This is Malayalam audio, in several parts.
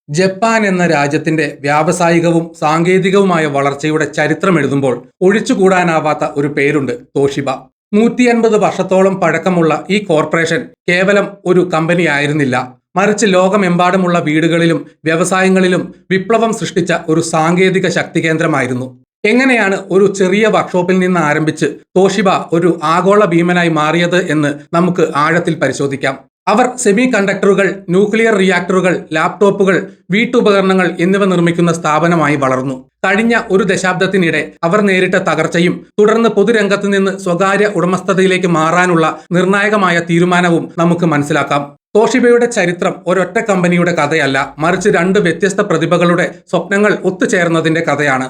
ജപ്പാൻ എന്ന രാജ്യത്തിന്റെ വ്യാവസായികവും സാങ്കേതികവുമായ വളർച്ചയുടെ ചരിത്രം എഴുതുമ്പോൾ ഒഴിച്ചുകൂടാനാവാത്ത ഒരു പേരുണ്ട് തോഷിബ. 150 വർഷത്തോളം പഴക്കമുള്ള ഈ കോർപ്പറേഷൻ കേവലം ഒരു കമ്പനി ആയിരുന്നില്ല, മറിച്ച് ലോകമെമ്പാടുമുള്ള വീടുകളിലും വ്യവസായങ്ങളിലും വിപ്ലവം സൃഷ്ടിച്ച ഒരു സാങ്കേതിക ശക്തി കേന്ദ്രമായിരുന്നു. എങ്ങനെയാണ് ഒരു ചെറിയ വർക്ക്ഷോപ്പിൽ നിന്ന് ആരംഭിച്ച് തോഷിബ ഒരു ആഗോള ഭീമനായി മാറിയത് എന്ന് നമുക്ക് ആഴത്തിൽ പരിശോധിക്കാം. അവർ സെമി കണ്ടക്ടറുകൾ, ന്യൂക്ലിയർ റിയാക്ടറുകൾ, ലാപ്ടോപ്പുകൾ, വീട്ടുപകരണങ്ങൾ എന്നിവ നിർമ്മിക്കുന്ന സ്ഥാപനമായി വളർന്നു. കഴിഞ്ഞ ഒരു ദശാബ്ദത്തിനിടെ അവർ നേരിട്ട തകർച്ചയും തുടർന്ന് പൊതുരംഗത്ത് നിന്ന് സ്വകാര്യ ഉടമസ്ഥതയിലേക്ക് മാറാനുള്ള നിർണായകമായ തീരുമാനവും നമുക്ക് മനസ്സിലാക്കാം. തോഷിബയുടെ ചരിത്രം ഒരൊറ്റ കമ്പനിയുടെ കഥയല്ല, മറിച്ച് രണ്ട് വ്യത്യസ്ത പ്രതിഭകളുടെ സ്വപ്നങ്ങൾ ഒത്തുചേർന്നതിന്റെ കഥയാണ്.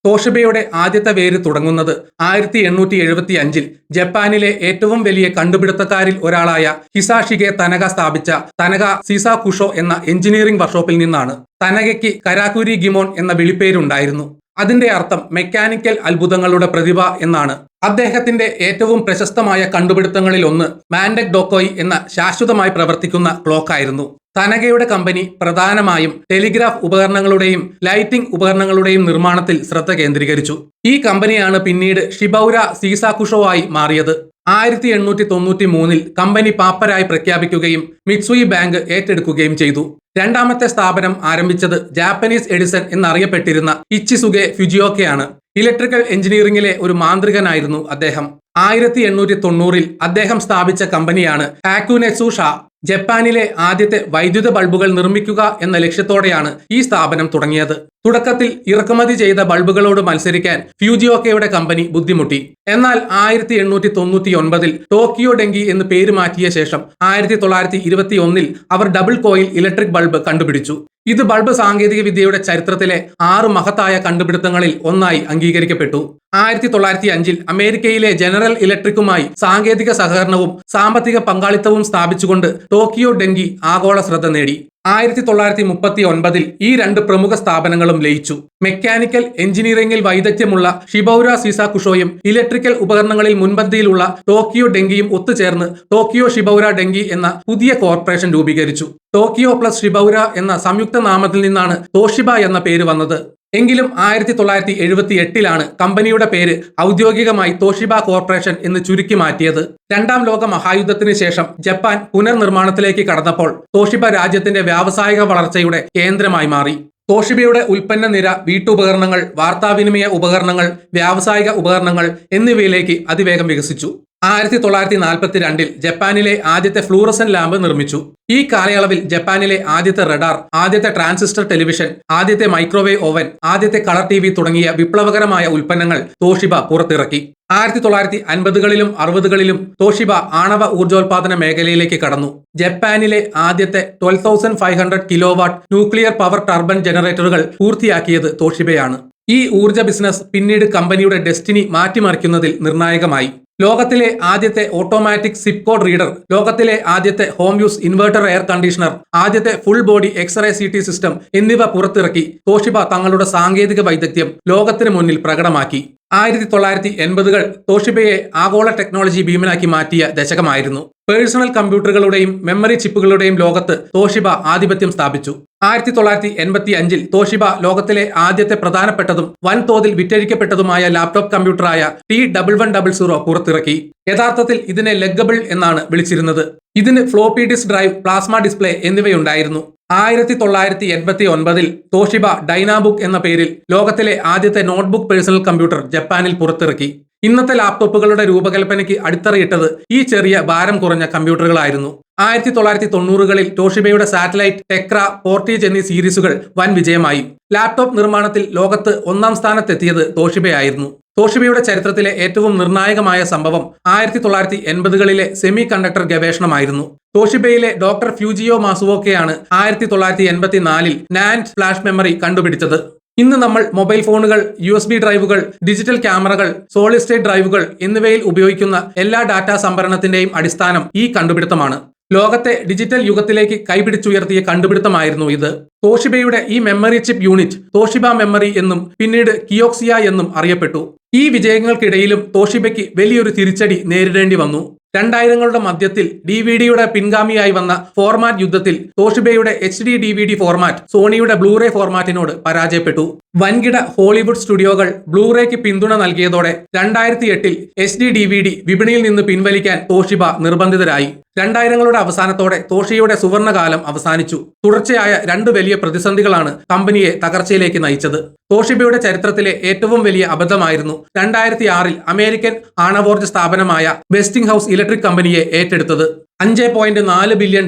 തോഷിബയുടെ ആദ്യത്തെ വേര് തുടങ്ങുന്നത് 1875 ജപ്പാനിലെ ഏറ്റവും വലിയ കണ്ടുപിടുത്തക്കാരിൽ ഒരാളായ ഹിസാഷിഗെ തനക സ്ഥാപിച്ച തനക സിസാകുഷോ എന്ന എഞ്ചിനീയറിംഗ് വർക്ക്ഷോപ്പിൽ നിന്നാണ്. തനകയ്ക്ക് കരാക്കുരി ഗിമോൺ എന്ന വിളിപ്പേരുണ്ടായിരുന്നു. അതിന്റെ അർത്ഥം മെക്കാനിക്കൽ അത്ഭുതങ്ങളുടെ പ്രതിഭ എന്നാണ്. അദ്ദേഹത്തിന്റെ ഏറ്റവും പ്രശസ്തമായ കണ്ടുപിടുത്തങ്ങളിൽ ഒന്ന് മാൻഡക് ഡോക്കോയ് എന്ന ശാശ്വതമായി പ്രവർത്തിക്കുന്ന ക്ലോക്കായിരുന്നു. തനകയുടെ കമ്പനി പ്രധാനമായും ടെലിഗ്രാഫ് ഉപകരണങ്ങളുടെയും ലൈറ്റിംഗ് ഉപകരണങ്ങളുടെയും നിർമ്മാണത്തിൽ ശ്രദ്ധ കേന്ദ്രീകരിച്ചു. ഈ കമ്പനിയാണ് പിന്നീട് ഷിബൗര സീസാകുഷോ ആയി മാറിയത്. 1893 കമ്പനി പാപ്പരായി പ്രഖ്യാപിക്കുകയും മിത്സുയി ബാങ്ക് ഏറ്റെടുക്കുകയും ചെയ്തു. രണ്ടാമത്തെ സ്ഥാപനം ആരംഭിച്ചത് ജാപ്പനീസ് എഡിസൺ എന്നറിയപ്പെട്ടിരുന്ന ഇച്ചിസുഗെ ഫുജിയോക്കയാണ്. ഇലക്ട്രിക്കൽ എഞ്ചിനീയറിംഗിലെ ഒരു മാന്ത്രികനായിരുന്നു അദ്ദേഹം. 1890 അദ്ദേഹം സ്ഥാപിച്ച കമ്പനിയാണ് ഹാക്കുനെറ്റ്സു ഷാ. ജപ്പാനിലെ ആദ്യത്തെ വൈദ്യുത ബൾബുകൾ നിർമ്മിക്കുക എന്ന ലക്ഷ്യത്തോടെയാണ് ഈ സ്ഥാപനം തുടങ്ങിയത്. തുടക്കത്തിൽ ഇറക്കുമതി ചെയ്ത ബൾബുകളോട് മത്സരിക്കാൻ ഫ്യൂജിയോക്കയുടെ കമ്പനി ബുദ്ധിമുട്ടി. എന്നാൽ 1899 ടോക്കിയോ ഡെങ്കി എന്ന് പേര് മാറ്റിയ ശേഷം 1921 അവർ ഡബിൾ കോയിൽ ഇലക്ട്രിക് ബൾബ് കണ്ടുപിടിച്ചു. ഇത് ബൾബ് സാങ്കേതിക വിദ്യയുടെ ചരിത്രത്തിലെ 6 മഹത്തായ കണ്ടുപിടുത്തങ്ങളിൽ ഒന്നായി അംഗീകരിക്കപ്പെട്ടു. 1905 അമേരിക്കയിലെ ജനറൽ ഇലക്ട്രിക്കുമായി സാങ്കേതിക സഹകരണവും സാമ്പത്തിക പങ്കാളിത്തവും സ്ഥാപിച്ചുകൊണ്ട് ടോക്കിയോ ഡെങ്കി ആഗോള ശ്രദ്ധ നേടി. 1939 ഈ രണ്ട് പ്രമുഖ സ്ഥാപനങ്ങളും ലയിച്ചു. മെക്കാനിക്കൽ എഞ്ചിനീയറിംഗിൽ വൈദഗ്ധ്യമുള്ള ഷിബൗര സീസാകുഷോയും ഇലക്ട്രിക്കൽ ഉപകരണങ്ങളിൽ മുൻപന്തിയിലുള്ള ടോക്കിയോ ഡെങ്കിയും ഒത്തുചേർന്ന് ടോക്കിയോ ഷിബൗര ഡെങ്കി എന്ന പുതിയ കോർപ്പറേഷൻ രൂപീകരിച്ചു. ടോക്കിയോ പ്ലസ് ഷിബൗര എന്ന സംയുക്ത നാമത്തിൽ നിന്നാണ് തോഷിബ എന്ന പേര് വന്നത്. എങ്കിലും 1978 കമ്പനിയുടെ പേര് ഔദ്യോഗികമായി തോഷിബ കോർപ്പറേഷൻ എന്ന് ചുരുക്കി മാറ്റിയത്. രണ്ടാം ലോക മഹായുദ്ധത്തിന് ശേഷം ജപ്പാൻ പുനർനിർമ്മാണത്തിലേക്ക് കടന്നപ്പോൾ തോഷിബ രാജ്യത്തിന്റെ വ്യാവസായിക വളർച്ചയുടെ കേന്ദ്രമായി മാറി. തോഷിബയുടെ ഉൽപ്പന്ന നിര വീട്ടുപകരണങ്ങൾ, വാർത്താവിനിമയ ഉപകരണങ്ങൾ, വ്യാവസായിക ഉപകരണങ്ങൾ എന്നിവയിലേക്ക് അതിവേഗം വികസിച്ചു. 1942 ജപ്പാനിലെ ആദ്യത്തെ ഫ്ലൂറസൻ ലാമ്പ് നിർമ്മിച്ചു. ഈ കാലയളവിൽ ജപ്പാനിലെ ആദ്യത്തെ റഡാർ, ആദ്യത്തെ ട്രാൻസിസ്റ്റർ ടെലിവിഷൻ, ആദ്യത്തെ മൈക്രോവേവ് ഓവൻ, ആദ്യത്തെ കളർ TV തുടങ്ങിയ വിപ്ലവകരമായ ഉൽപ്പന്നങ്ങൾ തോഷിബ പുറത്തിറക്കി. 1950കളിലും 60കളിലും തോഷിബ ആണവ ഊർജോൽപാദന മേഖലയിലേക്ക് കടന്നു. ജപ്പാനിലെ ആദ്യത്തെ 12,500 കിലോവാട്ട് ന്യൂക്ലിയർ പവർ ടർബൻ ജനറേറ്ററുകൾ പൂർത്തിയാക്കിയത് തോഷിബയാണ്. ഈ ഊർജ ബിസിനസ് പിന്നീട് കമ്പനിയുടെ ഡെസ്റ്റിനി മാറ്റിമറിക്കുന്നതിൽ നിർണായകമായി. ലോകത്തിലെ ആദ്യത്തെ ഓട്ടോമാറ്റിക് സിപ്പ് കോഡ് റീഡർ, ലോകത്തിലെ ആദ്യത്തെ home use inverter air conditioner, ആദ്യത്തെ full body x-ray CT system എന്നിവ പുറത്തിറക്കി തോഷിബ തങ്ങളുടെ സാങ്കേതിക വൈദഗ്ധ്യം ലോകത്തിന് മുന്നിൽ പ്രകടമാക്കി. 1980കൾ തോഷിബയെ ആഗോള ടെക്നോളജി ഭീമനാക്കി മാറ്റിയ ദശകമായിരുന്നു. പേഴ്സണൽ കമ്പ്യൂട്ടറുകളുടെയും മെമ്മറി ചിപ്പുകളുടെയും ലോകത്ത് തോഷിബ ആധിപത്യം സ്ഥാപിച്ചു. 1985 തോഷിബ ലോകത്തിലെ ആദ്യത്തെ പ്രധാനപ്പെട്ടതും വൻതോതിൽ വിറ്റഴിക്കപ്പെട്ടതുമായ ലാപ്ടോപ്പ് കമ്പ്യൂട്ടറായ T1100 പുറത്തിറക്കി. യഥാർത്ഥത്തിൽ ഇതിനെ ലെഗബിൾ എന്നാണ് വിളിച്ചിരുന്നത്. ഇതിന് floppy disk drive, plasma display എന്നിവയുണ്ടായിരുന്നു. 1989 തോഷിബ ഡൈനാബുക്ക് എന്ന പേരിൽ ലോകത്തിലെ ആദ്യത്തെ നോട്ട്ബുക്ക് പേഴ്സണൽ കമ്പ്യൂട്ടർ ജപ്പാനിൽ പുറത്തിറക്കി. ഇന്നത്തെ ലാപ്ടോപ്പുകളുടെ രൂപകൽപ്പനയ്ക്ക് അടിത്തറയിട്ടത് ഈ ചെറിയ ഭാരം കുറഞ്ഞ കമ്പ്യൂട്ടറുകളായിരുന്നു. 1990കളിൽ തോഷിബയുടെ സാറ്റലൈറ്റ്, ടെക്ര, പോർട്ടേജ് എന്നീ സീരീസുകൾ വൻ വിജയമായി. ലാപ്ടോപ്പ് നിർമ്മാണത്തിൽ ലോകത്ത് 1ാം സ്ഥാനത്തെത്തിയത് തോഷിബയായിരുന്നു. തോഷിബയുടെ ചരിത്രത്തിലെ ഏറ്റവും നിർണായകമായ സംഭവം 1980കളിലെ സെമി കണ്ടക്ടർ ഗവേഷണമായിരുന്നു. തോഷിബയിലെ ഡോക്ടർ ഫ്യൂജിയോ മാസുവോക്കയാണ് 1984 നാൻഡ് ഫ്ലാഷ് മെമ്മറി കണ്ടുപിടിച്ചത്. ഇന്ന് നമ്മൾ മൊബൈൽ ഫോണുകൾ, USB ഡ്രൈവുകൾ, ഡിജിറ്റൽ ക്യാമറകൾ, സോളിഡ് സ്റ്റേറ്റ് ഡ്രൈവുകൾ എന്നിവയിൽ ഉപയോഗിക്കുന്ന എല്ലാ ഡാറ്റാ സംഭരണത്തിന്റെയും അടിസ്ഥാനം ഈ കണ്ടുപിടുത്തമാണ്. ലോകത്തെ ഡിജിറ്റൽ യുഗത്തിലേക്ക് കൈപിടിച്ചുയർത്തിയ കണ്ടുപിടുത്തമായിരുന്നു ഇത്. തോഷിബയുടെ ഈ memory chip unit Toshiba memory എന്നും പിന്നീട് കിയോക്സിയ എന്നും അറിയപ്പെട്ടു. ഈ വിജയങ്ങൾക്കിടയിലും തോഷിബയ്ക്ക് വലിയൊരു തിരിച്ചടി നേരിടേണ്ടി വന്നു. 2000ങ്ങളുടെ മധ്യത്തിൽ ഡിവിഡിയുടെ പിൻഗാമിയായി വന്ന ഫോർമാറ്റ് യുദ്ധത്തിൽ തോഷിബയുടെ HD DVD ഫോർമാറ്റ് സോണിയുടെ ബ്ലൂറേ ഫോർമാറ്റിനോട് പരാജയപ്പെട്ടു. വൻകിട ഹോളിവുഡ് സ്റ്റുഡിയോകൾ ബ്ലൂറേക്ക് പിന്തുണ നൽകിയതോടെ 2008 HD DVD വിപണിയിൽ നിന്ന് പിൻവലിക്കാൻ തോഷിബ നിർബന്ധിതരായി. 2000ങ്ങളുടെ അവസാനത്തോടെ തോഷിബയുടെ സുവർണകാലം അവസാനിച്ചു. തുടർച്ചയായ 2 വലിയ പ്രതിസന്ധികളാണ് കമ്പനിയെ തകർച്ചയിലേക്ക് നയിച്ചത്. തോഷിബയുടെ ചരിത്രത്തിലെ ഏറ്റവും വലിയ അബദ്ധമായിരുന്നു 2006 അമേരിക്കൻ ആണവോർജ്ജ സ്ഥാപനമായ വെസ്റ്റിംഗ് ഹൗസ് ഇലക്ട്രിക് കമ്പനിയെ ഏറ്റെടുത്തത്. $5.4 ബില്യൺ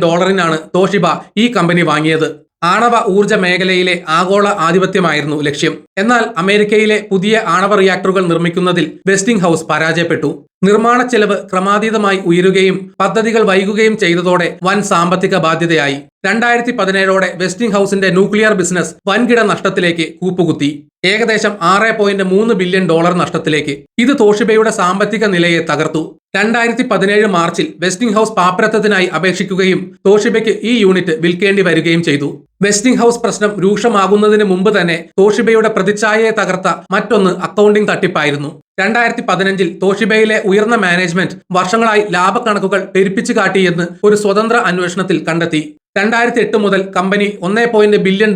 തോഷിബ ഈ കമ്പനി വാങ്ങിയത്. ആണവ ഊർജ്ജ മേഖലയിലെ ആഗോള ആധിപത്യമായിരുന്നു ലക്ഷ്യം. എന്നാൽ അമേരിക്കയിലെ പുതിയ ആണവ റിയാക്ടറുകൾ നിർമ്മിക്കുന്നതിൽ വെസ്റ്റിംഗ് ഹൗസ് പരാജയപ്പെട്ടു. നിർമ്മാണ ചെലവ് ക്രമാതീതമായി ഉയരുകയും പദ്ധതികൾ വൈകുകയും ചെയ്തതോടെ വൻ സാമ്പത്തിക ബാധ്യതയായി. 2017ഓടെ വെസ്റ്റിംഗ് ഹൗസിന്റെ ന്യൂക്ലിയർ ബിസിനസ് വൻകിട നഷ്ടത്തിലേക്ക് കൂപ്പുകുത്തി. ഏകദേശം $6.3 ബില്യൺ നഷ്ടത്തിലേക്ക്. ഇത് തോഷിബയുടെ സാമ്പത്തിക നിലയെ തകർത്തു. 2017 മാർച്ചിൽ വെസ്റ്റിംഗ് ഹൗസ് പാപ്പരത്വത്തിനായി അപേക്ഷിക്കുകയും തോഷിബയ്ക്ക് ഈ യൂണിറ്റ് വിൽക്കേണ്ടി വരികയും ചെയ്തു. വെസ്റ്റിംഗ് ഹൗസ് പ്രശ്നം രൂക്ഷമാകുന്നതിന് മുമ്പ് തന്നെ തോഷിബയുടെ പ്രതിച്ഛായയെ തകർത്ത മറ്റൊന്ന് അക്കൗണ്ടിംഗ് തട്ടിപ്പായിരുന്നു. 2015 തോഷിബയിലെ ഉയർന്ന മാനേജ്മെന്റ് വർഷങ്ങളായി ലാഭക്കണക്കുകൾ പെരുപ്പിച്ചു കാട്ടിയെന്ന് ഒരു സ്വതന്ത്ര അന്വേഷണത്തിൽ കണ്ടെത്തി. 2008 മുതൽ കമ്പനി $1 ബില്യൺ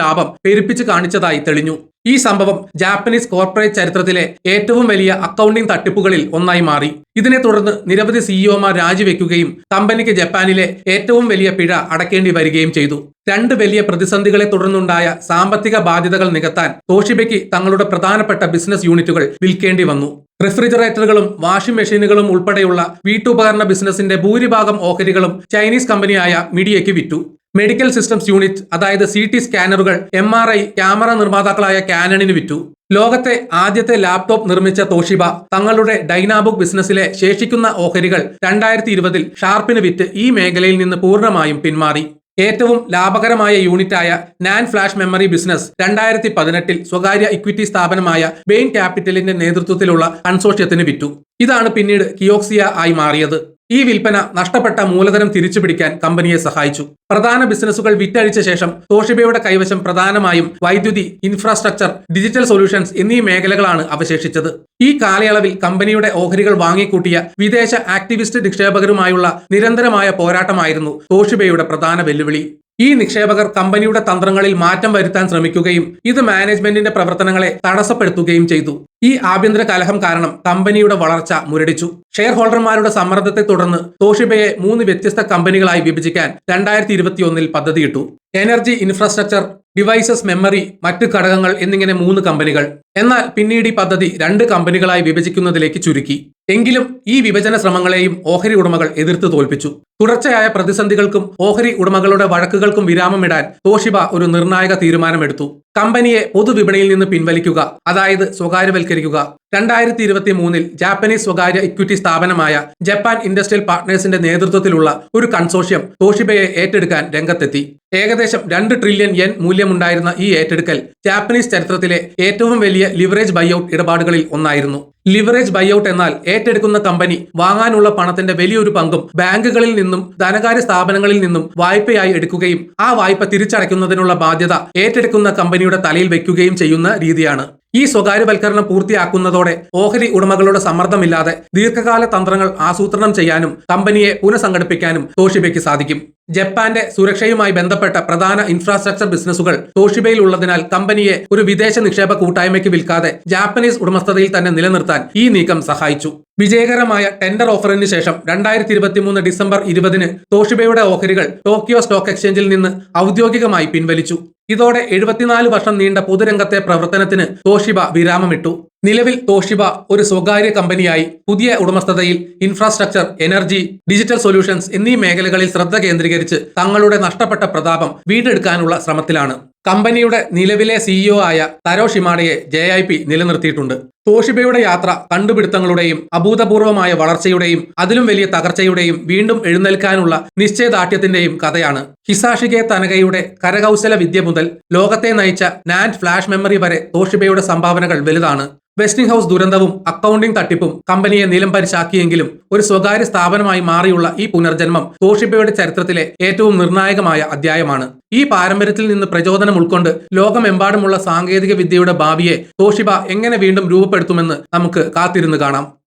ലാഭം പെരുപ്പിച്ചു കാണിച്ചതായി തെളിഞ്ഞു. ഈ സംഭവം ജാപ്പനീസ് കോർപ്പറേറ്റ് ചരിത്രത്തിലെ ഏറ്റവും വലിയ അക്കൗണ്ടിംഗ് തട്ടിപ്പുകളിൽ ഒന്നായി മാറി. ഇതിനെ തുടർന്ന് നിരവധി സിഇഒമാർ രാജിവെക്കുകയും കമ്പനിക്ക് ജപ്പാനിലെ ഏറ്റവും വലിയ പിഴ അടയ്ക്കേണ്ടി വരികയും ചെയ്തു. 2 വലിയ പ്രതിസന്ധികളെ തുടർന്നുണ്ടായ സാമ്പത്തിക ബാധ്യതകൾ നികത്താൻ തോഷിബയ്ക്ക് തങ്ങളുടെ പ്രധാനപ്പെട്ട ബിസിനസ് യൂണിറ്റുകൾ വിൽക്കേണ്ടി വന്നു. റെഫ്രിജറേറ്ററുകളും വാഷിംഗ് മെഷീനുകളും ഉൾപ്പെടെയുള്ള വീട്ടുപകരണ ബിസിനസിന്റെ ഭൂരിഭാഗം ഓഹരികളും ചൈനീസ് കമ്പനിയായ മിഡിയയ്ക്ക് വിറ്റു. മെഡിക്കൽ സിസ്റ്റംസ് യൂണിറ്റ് അതായത് CT സ്കാനറുകൾ MRI ക്യാമറ നിർമ്മാതാക്കളായ കാനണിന് വിറ്റു. ലോകത്തെ ആദ്യത്തെ ലാപ്ടോപ്പ് നിർമ്മിച്ച തോഷിബ തങ്ങളുടെ ഡൈനാബുക്ക് ബിസിനസ്സിലെ ശേഷിക്കുന്ന ഓഹരികൾ 2020 ഷാർപ്പിന് വിറ്റ് ഈ മേഖലയിൽ നിന്ന് പൂർണ്ണമായും പിന്മാറി. ഏറ്റവും ലാഭകരമായ യൂണിറ്റായ നാൻ ഫ്ലാഷ് മെമ്മറി ബിസിനസ് 2018 സ്വകാര്യ ഇക്വിറ്റി സ്ഥാപനമായ ബെയിൻ ക്യാപിറ്റലിന്റെ നേതൃത്വത്തിലുള്ള കൺസോർഷ്യത്തിന് വിറ്റു. ഇതാണ് പിന്നീട് കിയോക്സിയ ആയി മാറിയത്. ഈ വിൽപ്പന നഷ്ടപ്പെട്ട മൂലധനം തിരിച്ചുപിടിക്കാൻ കമ്പനിയെ സഹായിച്ചു. പ്രധാന ബിസിനസ്സുകൾ വിറ്റഴിച്ച ശേഷം തോഷിബയുടെ കൈവശം പ്രധാനമായും വൈദ്യുതി, ഇൻഫ്രാസ്ട്രക്ചർ, ഡിജിറ്റൽ സൊല്യൂഷൻസ് എന്നീ മേഖലകളാണ് അവശേഷിച്ചത്. ഈ കാലയളവിൽ കമ്പനിയുടെ ഓഹരികൾ വാങ്ങിക്കൂട്ടിയ വിദേശ ആക്ടിവിസ്റ്റ് നിക്ഷേപകരുമായുള്ള നിരന്തരമായ പോരാട്ടമായിരുന്നു തോഷിബയുടെ പ്രധാന വെല്ലുവിളി. ഈ നിക്ഷേപകർ കമ്പനിയുടെ തന്ത്രങ്ങളിൽ മാറ്റം വരുത്താൻ ശ്രമിക്കുകയും ഇത് മാനേജ്മെന്റിന്റെ പ്രവർത്തനങ്ങളെ തടസ്സപ്പെടുത്തുകയും ചെയ്തു. ഈ ആഭ്യന്തര കലഹം കാരണം കമ്പനിയുടെ വളർച്ച മുരടിച്ചു. ഷെയർ ഹോൾഡർമാരുടെ സമ്മർദ്ദത്തെ തുടർന്ന് തോഷിബയെ 3 വ്യത്യസ്ത കമ്പനികളായി വിഭജിക്കാൻ 2021 പദ്ധതിയിട്ടു. എനർജി, ഇൻഫ്രാസ്ട്രക്ചർ, ഡിവൈസസ്, മെമ്മറി, മറ്റ് ഘടകങ്ങൾ എന്നിങ്ങനെ 3 കമ്പനികൾ. എന്നാൽ പിന്നീട് ഈ പദ്ധതി 2 കമ്പനികളായി വിഭജിക്കുന്നതിലേക്ക് ചുരുക്കി. എങ്കിലും ഈ വിഭജന ശ്രമങ്ങളെയും ഓഹരി ഉടമകൾ എതിർത്ത് തോൽപ്പിച്ചു. തുടർച്ചയായ പ്രതിസന്ധികൾക്കും ഓഹരി ഉടമകളുടെ വഴക്കുകൾക്കും വിരാമമിടാൻ തോഷിബ ഒരു നിർണായക തീരുമാനമെടുത്തു. കമ്പനിയെ പൊതുവിപണിയിൽ നിന്ന് പിൻവലിക്കുക, അതായത് സ്വകാര്യവൽക്കരിക്കുക. 2023 ജാപ്പനീസ് സ്വകാര്യ ഇക്വിറ്റി സ്ഥാപനമായ ജപ്പാൻ ഇൻഡസ്ട്രിയൽ പാർട്ട്നേഴ്സിന്റെ നേതൃത്വത്തിലുള്ള ഒരു കൺസോർഷ്യം തോഷിബയെ ഏറ്റെടുക്കാൻ രംഗത്തെത്തി. ഏകദേശം 2 ട്രില്യൺ yen മൂല്യമുണ്ടായിരുന്ന ഈ ഏറ്റെടുക്കൽ ജാപ്പനീസ് ചരിത്രത്തിലെ ഏറ്റവും വലിയ ലിവറേജ് ബൈഔട്ട് ഇടപാടുകളിൽ ഒന്നായിരുന്നു. ലിവറേജ് ബൈഔട്ട് എന്നാൽ ഏറ്റെടുക്കുന്ന കമ്പനി വാങ്ങാനുള്ള പണത്തിന്റെ വലിയൊരു പങ്കും ബാങ്കുകളിൽ നിന്നും ധനകാര്യ സ്ഥാപനങ്ങളിൽ നിന്നും വായ്പയായി എടുക്കുകയും ആ വായ്പ തിരിച്ചടയ്ക്കുന്നതിനുള്ള ബാധ്യത ഏറ്റെടുക്കുന്ന കമ്പനിയുടെ തലയിൽ വയ്ക്കുകയും ചെയ്യുന്ന രീതിയാണ്. ഈ സ്വകാര്യവൽക്കരണം പൂർത്തിയാക്കുന്നതോടെ ഓഹരി ഉടമകളുടെ സമ്മർദ്ദമില്ലാതെ ദീർഘകാല തന്ത്രങ്ങൾ ആസൂത്രണം ചെയ്യാനും കമ്പനിയെ പുനഃസംഘടിപ്പിക്കാനും തോഷിബയ്ക്ക് സാധിക്കും. ജപ്പാന്റെ സുരക്ഷയുമായി ബന്ധപ്പെട്ട പ്രധാന ഇൻഫ്രാസ്ട്രക്ചർ ബിസിനസ്സുകൾ തോഷിബയിൽ ഉള്ളതിനാൽ കമ്പനിയെ ഒരു വിദേശ നിക്ഷേപ കൂട്ടായ്മയ്ക്ക് വിൽക്കാതെ ജാപ്പനീസ് ഉടമസ്ഥതയിൽ തന്നെ നിലനിർത്താൻ ഈ നീക്കം സഹായിച്ചു. വിജയകരമായ ടെൻഡർ ഓഫറിന് ശേഷം 2023 ഡിസംബർ 20 തോഷിബയുടെ ഓഹരികൾ ടോക്കിയോ സ്റ്റോക്ക് എക്സ്ചേഞ്ചിൽ നിന്ന് ഔദ്യോഗികമായി പിൻവലിച്ചു. ഇതോടെ 74 വർഷം നീണ്ട പൊതുരംഗത്തെ പ്രവർത്തനത്തിന് തോഷിബ വിരാമമിട്ടു. നിലവിൽ തോഷിബ ഒരു സ്വകാര്യ കമ്പനിയായി പുതിയ ഉടമസ്ഥതയിൽ ഇൻഫ്രാസ്ട്രക്ചർ, എനർജി, ഡിജിറ്റൽ സൊല്യൂഷൻസ് എന്നീ മേഖലകളിൽ ശ്രദ്ധ കേന്ദ്രീകരിച്ച് തങ്ങളുടെ നഷ്ടപ്പെട്ട പ്രതാപം വീണ്ടെടുക്കാനുള്ള ശ്രമത്തിലാണ്. കമ്പനിയുടെ നിലവിലെ CEO ആയ തരോ ഷിമാഡയെ JIP നിലനിർത്തിയിട്ടുണ്ട്. തോഷിബയുടെ യാത്ര കണ്ടുപിടുത്തങ്ങളുടെയും അഭൂതപൂർവമായ വളർച്ചയുടെയും അതിലും വലിയ തകർച്ചയുടെയും വീണ്ടും എഴുന്നേൽക്കാനുള്ള നിശ്ചയദാർഢ്യത്തിന്റെയും കഥയാണ്. ഹിസാഷിഗെ തനകയുടെ കരകൗശല വിദ്യ മുതൽ ലോകത്തെ നയിച്ച നാൻഡ് ഫ്ലാഷ് മെമ്മറി വരെ തോഷിബയുടെ സംഭാവനകൾ വലുതാണ്. വെസ്റ്റിംഗ് ഹൗസ് ദുരന്തവും അക്കൗണ്ടിംഗ് തട്ടിപ്പും കമ്പനിയെ നിലംപരിശാക്കിയെങ്കിലും ഒരു സ്വകാര്യ സ്ഥാപനമായി മാറിയുള്ള ഈ പുനർജന്മം തോഷിബയുടെ ചരിത്രത്തിലെ ഏറ്റവും നിർണായകമായ അധ്യായമാണ്. ഈ പാരമ്പര്യത്തിൽ നിന്ന് പ്രചോദനം ഉൾക്കൊണ്ട് ലോകമെമ്പാടുമുള്ള സാങ്കേതിക വിദ്യയുടെ ഭാവിയെ തോഷിബ എങ്ങനെ വീണ്ടും രൂപപ്പെടുത്തുമെന്ന് നമുക്ക് കാത്തിരുന്ന് കാണാം.